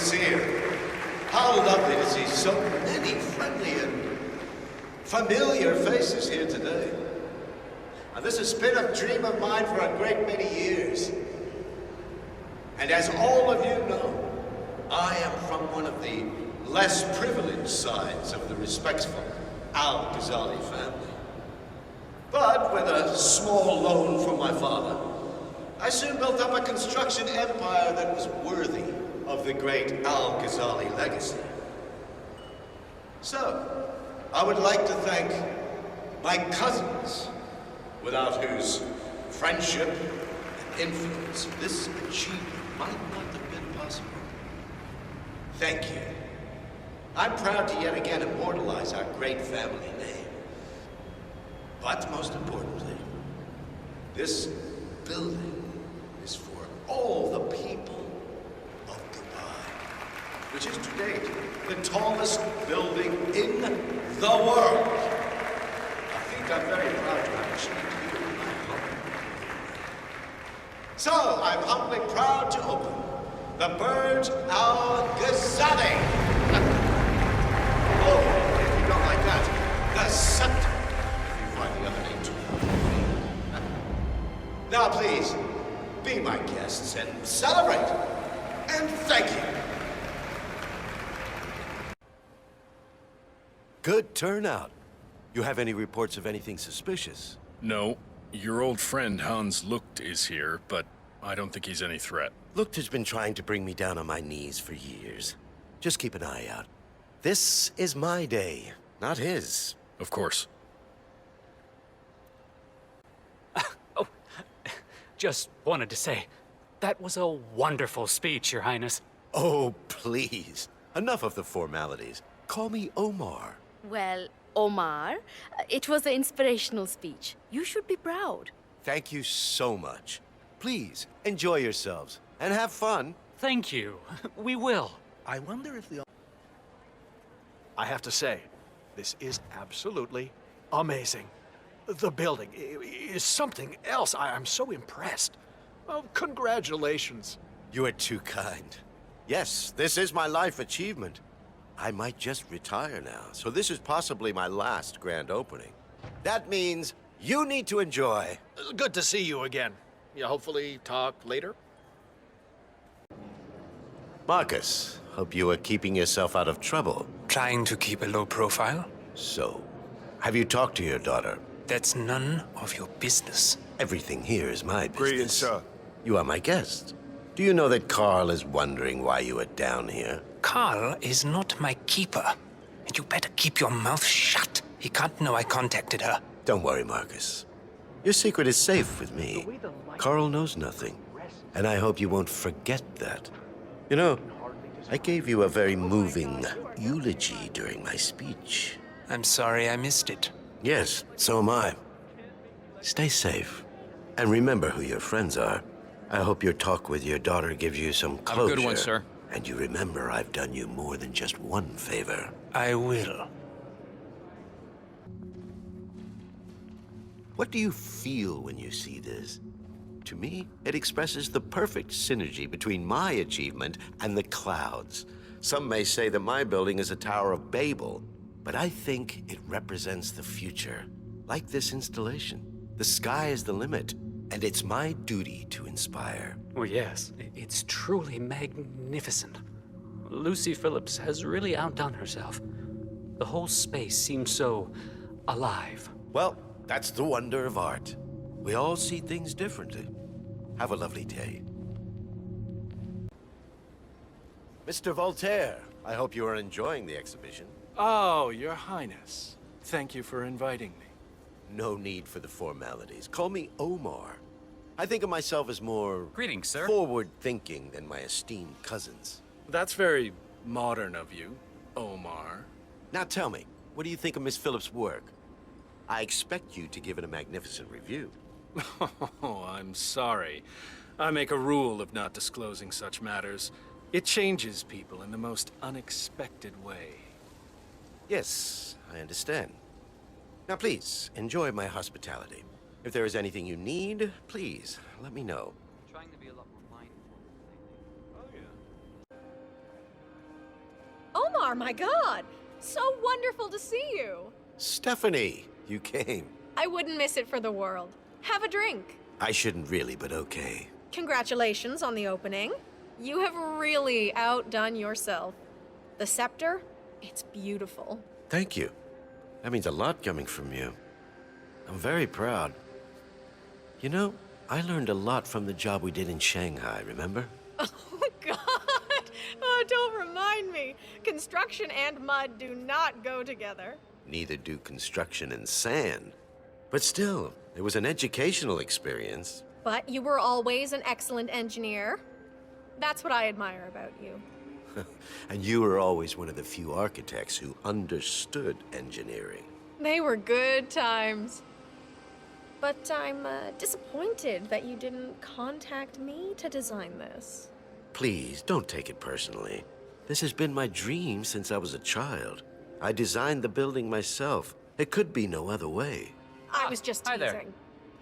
see you. How lovely to see so many friendly and familiar faces here today. Now, this has been a dream of mine for a great many years. And as all of you know, I am from one of the less privileged sides of the respectful Al-Ghazali family. But with a small loan from my father, I soon built up a construction empire that was worthy of the great Al-Ghazali legacy. So, I would like to thank my cousins, without whose friendship and influence this achievement might not have been possible. Thank you. I'm proud to yet again immortalize our great family name. But most importantly, this building is for all the people of Dubai, which is to date the tallest building in the world. I think I'm very proud to have achieved here in my home. So, I'm humbly proud to open the Burj Al Ghazali. Oh, if you don't like that, the Scepter, if you find the other name too hard. Now, please, be my guests and celebrate. And thank you. Good turnout. You have any reports of anything suspicious? No. Your old friend Hans Lucht is here, but I don't think he's any threat. Lucht has been trying to bring me down on my knees for years. Just keep an eye out. This is my day, not his. Of course. Oh, just wanted to say, that was a wonderful speech, Your Highness. Oh, please. Enough of the formalities. Call me Omar. Well, Omar, it was an inspirational speech. You should be proud. Thank you so much. Please, enjoy yourselves and have fun. Thank you. We will. I wonder if the... I have to say, this is absolutely amazing. The building is something else. I'm so impressed. Oh, congratulations. You are too kind. Yes, this is my life achievement. I might just retire now, so this is possibly my last grand opening. That means you need to enjoy. Good to see you again. You hopefully talk later? Marcus, hope you are keeping yourself out of trouble. Trying to keep a low profile? So, have you talked to your daughter? That's none of your business. Everything here is my business. Greetings, sir. You are my guest. Do you know that Carl is wondering why you are down here? Carl is not my keeper. And you better keep your mouth shut. He can't know I contacted her. Don't worry, Marcus. Your secret is safe with me. Carl knows nothing. And I hope you won't forget that. You know, I gave you a very moving eulogy during my speech. I'm sorry I missed it. Yes, so am I. Stay safe. And remember who your friends are. I hope your talk with your daughter gives you some closure. Have a good one, sir. And you remember I've done you more than just one favor. I will. What do you feel when you see this? To me, it expresses the perfect synergy between my achievement and the clouds. Some may say that my building is a Tower of Babel, but I think it represents the future. Like this installation, the sky is the limit, and it's my duty to inspire. Well, yes, it's truly magnificent. Lucy Phillips has really outdone herself. The whole space seems so alive. Well, that's the wonder of art. We all see things differently. Have a lovely day. Mr. Voltaire, I hope you are enjoying the exhibition. Oh, Your Highness. Thank you for inviting me. No need for the formalities. Call me Omar. I think of myself as more... Greetings, sir. ...forward-thinking than my esteemed cousins. That's very modern of you, Omar. Now tell me, what do you think of Miss Phillips' work? I expect you to give it a magnificent review. Oh, I'm sorry. I make a rule of not disclosing such matters. It changes people in the most unexpected way. Yes, I understand. Now please, enjoy my hospitality. If there is anything you need, please, let me know. Trying to be a lot more mindful. Omar, my God! So wonderful to see you. Stephanie, you came. I wouldn't miss it for the world. Have a drink. I shouldn't really, but okay. Congratulations on the opening. You have really outdone yourself. The scepter, it's beautiful. Thank you. That means a lot coming from you. I'm very proud. You know, I learned a lot from the job we did in Shanghai, remember? Oh, God! Oh, don't remind me. Construction and mud do not go together. Neither do construction and sand. But still, it was an educational experience. But you were always an excellent engineer. That's what I admire about you. And you were always one of the few architects who understood engineering. They were good times. But I'm disappointed that you didn't contact me to design this. Please, don't take it personally. This has been my dream since I was a child. I designed the building myself. It could be no other way. I was just hi teasing. there.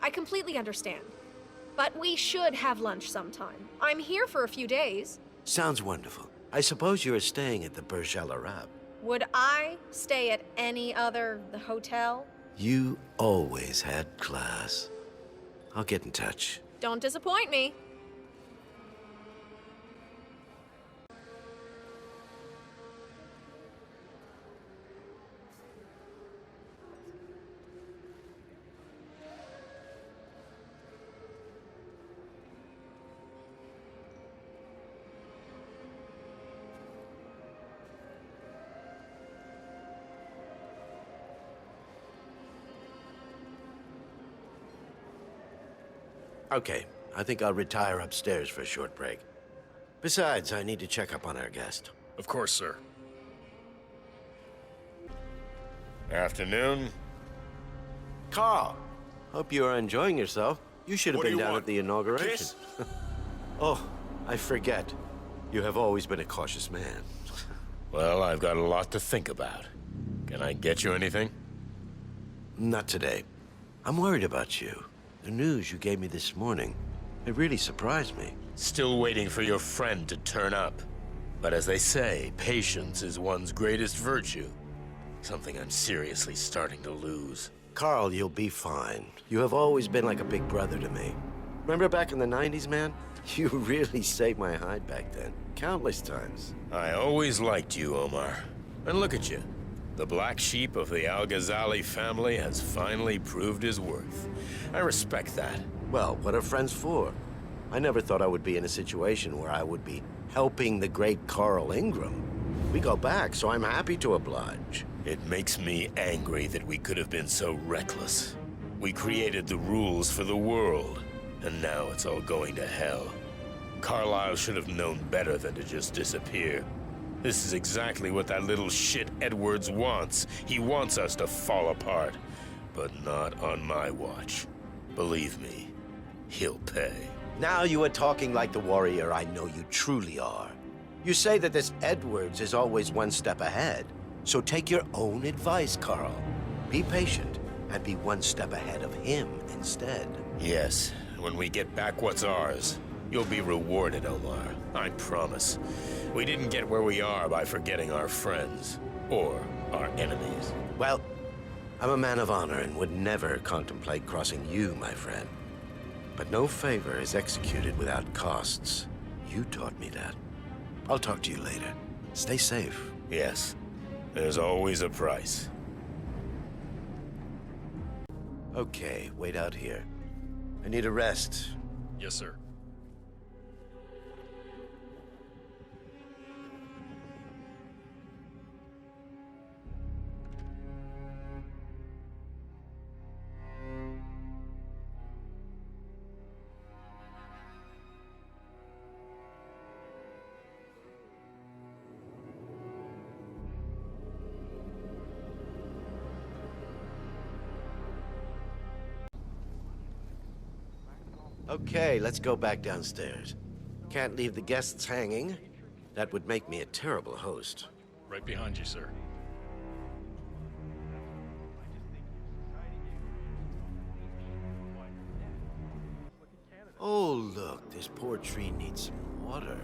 I completely understand. But we should have lunch sometime. I'm here for a few days. Sounds wonderful. I suppose you are staying at the Burj Al Arab. Would I stay at any other hotel? You always had class. I'll get in touch. Don't disappoint me. Okay, I think I'll retire upstairs for a short break. Besides, I need to check up on our guest. Of course, sir. Afternoon. Carl, hope you are enjoying yourself. You should have What do been you down want? at the inauguration. Kiss? Oh, I forget. You have always been a cautious man. Well, I've got a lot to think about. Can I get you anything? Not today. I'm worried about you. The news you gave me this morning, it really surprised me. Still waiting for your friend to turn up. But as they say, patience is one's greatest virtue. Something I'm seriously starting to lose. Carl, you'll be fine. You have always been like a big brother to me. Remember back in the 90s, man? You really saved my hide back then. Countless times. I always liked you, Omar. And look at you. The black sheep of the Al-Ghazali family has finally proved his worth. I respect that. Well, what are friends for? I never thought I would be in a situation where I would be helping the great Carl Ingram. We go back, so I'm happy to oblige. It makes me angry that we could have been so reckless. We created the rules for the world, and now it's all going to hell. Carlisle should have known better than to just disappear. This is exactly what that little shit Edwards wants. He wants us to fall apart. But not on my watch. Believe me, he'll pay. Now you are talking like the warrior I know you truly are. You say that this Edwards is always one step ahead. So take your own advice, Carl. Be patient and be one step ahead of him instead. Yes, when we get back what's ours, you'll be rewarded, Omar. I promise. We didn't get where we are by forgetting our friends. Or our enemies. Well, I'm a man of honor and would never contemplate crossing you, my friend. But no favor is executed without costs. You taught me that. I'll talk to you later. Stay safe. Yes, there's always a price. Okay, wait out here. I need a rest. Yes, sir. Okay, let's go back downstairs. Can't leave the guests hanging. That would make me a terrible host. Right behind you, sir. Oh, look, this poor tree needs some water.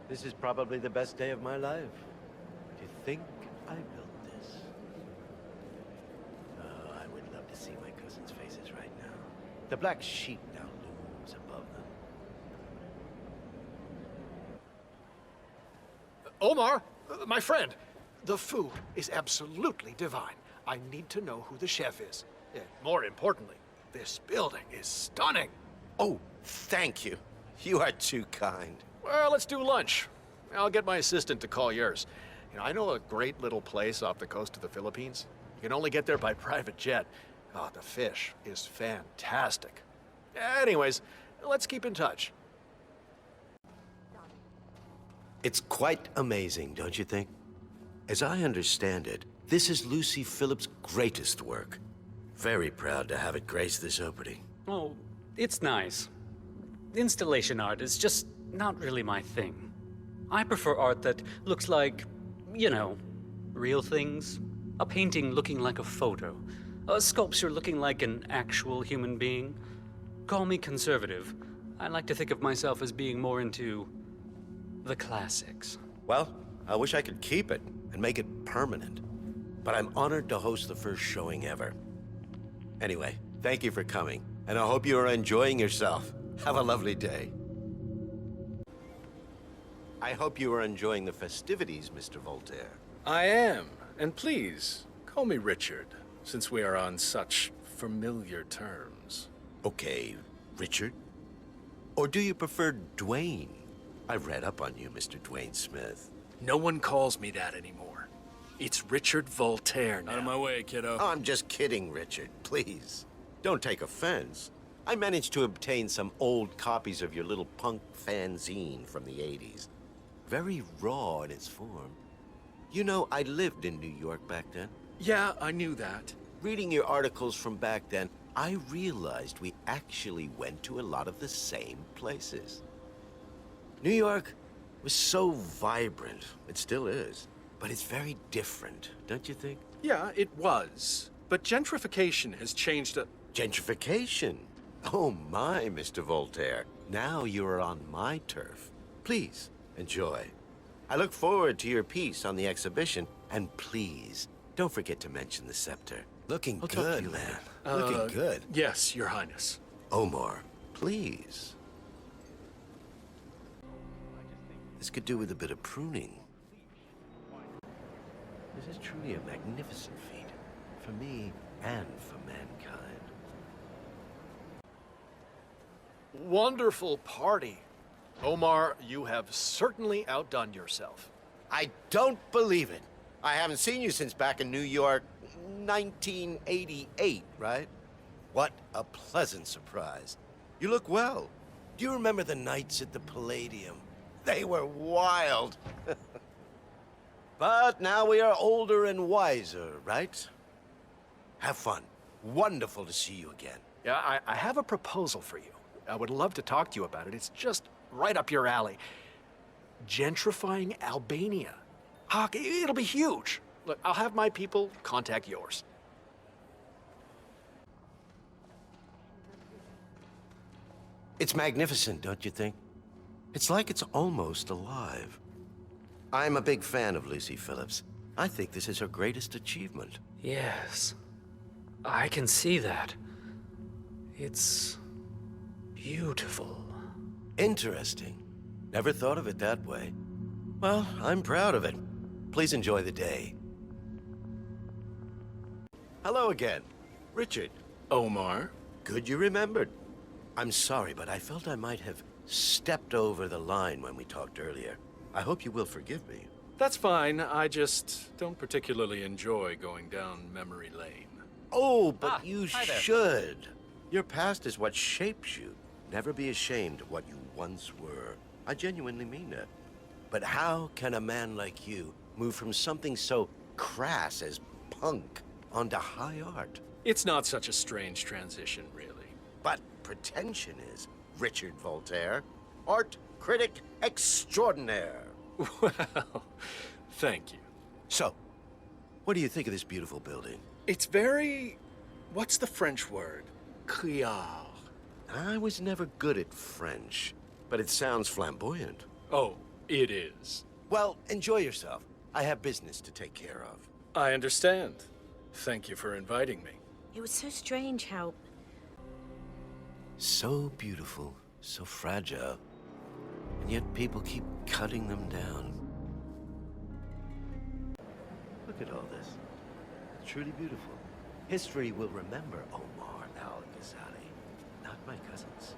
This is probably the best day of my life. To think I built this. Oh, I would love to see my cousins' faces right now. The black sheep now looms above them. Omar, my friend, the food is absolutely divine. I need to know who the chef is. And more importantly, this building is stunning. Oh, thank you. You are too kind. Well, let's do lunch. I'll get my assistant to call yours. You know, I know a great little place off the coast of the Philippines. You can only get there by private jet. Oh, the fish is fantastic. Anyways, let's keep in touch. It's quite amazing, don't you think? As I understand it, this is Lucy Phillips' greatest work. Very proud to have it grace this opening. Oh, it's nice. Installation art is just not really my thing. I prefer art that looks like, you know, real things. A painting looking like a photo. A sculpture looking like an actual human being. Call me conservative. I like to think of myself as being more into the classics. Well, I wish I could keep it and make it permanent. But I'm honored to host the first showing ever. Anyway, thank you for coming, and I hope you are enjoying yourself. Have a lovely day. I hope you are enjoying the festivities, Mr. Voltaire. I am. And please, call me Richard, since we are on such familiar terms. Okay, Richard? Or do you prefer Dwayne? I've read up on you, Mr. Dwayne Smith. No one calls me that anymore. It's Richard Voltaire now. Out of my way, kiddo. Oh, I'm just kidding, Richard. Please, don't take offense. I managed to obtain some old copies of your little punk fanzine from the 80s. Very raw in its form. You know, I lived in New York back then. Yeah, I knew that. Reading your articles from back then, I realized we actually went to a lot of the same places. New York was so vibrant. It still is. But it's very different, don't you think? Yeah, it was. But gentrification has changed a... Gentrification? Oh my, Mr. Voltaire. Now you are on my turf. Please, enjoy. I look forward to your piece on the exhibition. And please, don't forget to mention the scepter. Looking I'll talk to good, you man. later. Looking good. Yes, Your Highness. Omar, please. This could do with a bit of pruning. This is truly a magnificent feat. For me and for mankind. Wonderful party. Omar, you have certainly outdone yourself. I don't believe it. I haven't seen you since back in New York, 1988, right? What a pleasant surprise. You look well. Do you remember the nights at the Palladium? They were wild. But now we are older and wiser, right? Have fun. Wonderful to see you again. Yeah, I have a proposal for you. I would love to talk to you about it. It's just right up your alley. Gentrifying Albania. It'll be huge. Look, I'll have my people contact yours. It's magnificent, don't you think? It's like it's almost alive. I'm a big fan of Lucy Phillips. I think this is her greatest achievement. Yes, I can see that. It's beautiful. Interesting. Never thought of it that way. Well, I'm proud of it. Please enjoy the day. Hello again. Richard. Omar? Good you remembered. I'm sorry, but I felt I might have stepped over the line when we talked earlier. I hope you will forgive me. That's fine. I just don't particularly enjoy going down memory lane. Oh, but you hi there. should. Your past is what shapes you. Never be ashamed of what you once were. I genuinely mean that. But how can a man like you move from something so crass as punk onto high art? It's not such a strange transition, really. But pretension is, Richard Voltaire. Art critic extraordinaire. Well, thank you. So, what do you think of this beautiful building? It's very... what's the French word? Criard. I was never good at French, but it sounds flamboyant. Oh, It is. Well, enjoy yourself. I have business to take care of. I understand. Thank you for inviting me. It was so strange how So beautiful, so fragile, and yet people keep cutting them down. Look at all this. It's truly beautiful. History will remember Omar al-Ghazali, not my cousins.